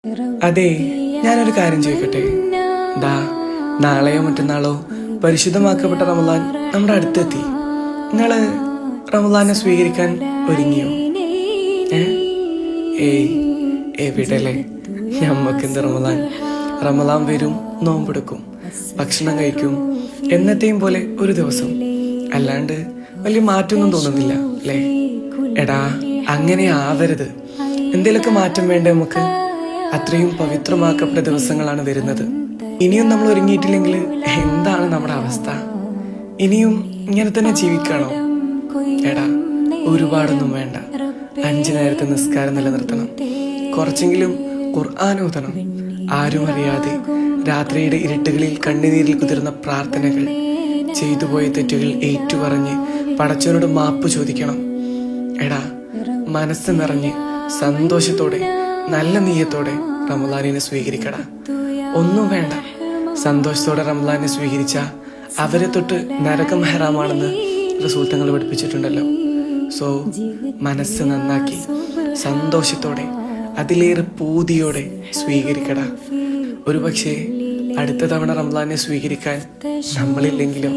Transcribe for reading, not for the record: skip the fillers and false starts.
അതെ, ഞാനൊരു കാര്യം ചോദിക്കട്ടെ. ദാ നാളെയോ മറ്റന്നാളോ പരിശുദ്ധമാക്കപ്പെട്ട റമദാൻ നമ്മുടെ അടുത്തെത്തി. നിങ്ങള് റമദാനെ സ്വീകരിക്കാൻ ഒരുങ്ങിയോ? ഏയ് എവിടല്ലേ, ഞമ്മക്കെന്ത് റമദാൻ. റമദാൻ വരും, നോമ്പെടുക്കും, ഭക്ഷണം കഴിക്കും, എന്നത്തെയും പോലെ ഒരു ദിവസം. അല്ലാണ്ട് വലിയ മാറ്റമൊന്നും തോന്നുന്നില്ല അല്ലേ? എടാ, അങ്ങനെ ആവരുത്. എന്തേലൊക്കെ മാറ്റം വേണ്ടേ നമുക്ക്? അത്രയും പവിത്രമാക്കപ്പെട്ട ദിവസങ്ങളാണ് വരുന്നത്. ഇനിയും നമ്മൾ ഒരുങ്ങിയിട്ടില്ലെങ്കിൽ എന്താണ് നമ്മുടെ അവസ്ഥ? ഇനിയും ഇങ്ങനെ തന്നെ ജീവിക്കണോ? എടാ, ഒരുപാടൊന്നും വേണ്ട. 5 നേരത്തെ നിസ്കാരം നിലനിർത്തണം, കുറച്ചെങ്കിലും ഖുർആൻ ഓതണം, ആരും അറിയാതെ രാത്രിയുടെ ഇരുട്ടുകളിൽ കണ്ണുനീരിൽ കുതിർന്ന പ്രാർത്ഥനകൾ, ചെയ്തുപോയ തെറ്റുകൾ ഏറ്റുപറഞ്ഞ് പടച്ചവനോട് മാപ്പ് ചോദിക്കണം. എടാ, മനസ്സ് നിറഞ്ഞ് സന്തോഷത്തോടെ നല്ല നീയത്തോടെ റമദാനിനെ സ്വീകരിക്കടാ. ഒന്നും വേണ്ട, സന്തോഷത്തോടെ റമദാനെ സ്വീകരിച്ച അവരെ തൊട്ട് നരകം ഹറാമാണെന്ന് റസൂൽ തങ്ങൾ പഠിപ്പിച്ചിട്ടുണ്ടല്ലോ. സോ മനസ്സ് നന്നാക്കി സന്തോഷത്തോടെ അതിലേറെ പൂതിയോടെ സ്വീകരിക്കടാ. ഒരുപക്ഷെ അടുത്ത തവണ റമദാനെ സ്വീകരിക്കാൻ നമ്മളില്ലെങ്കിലോ?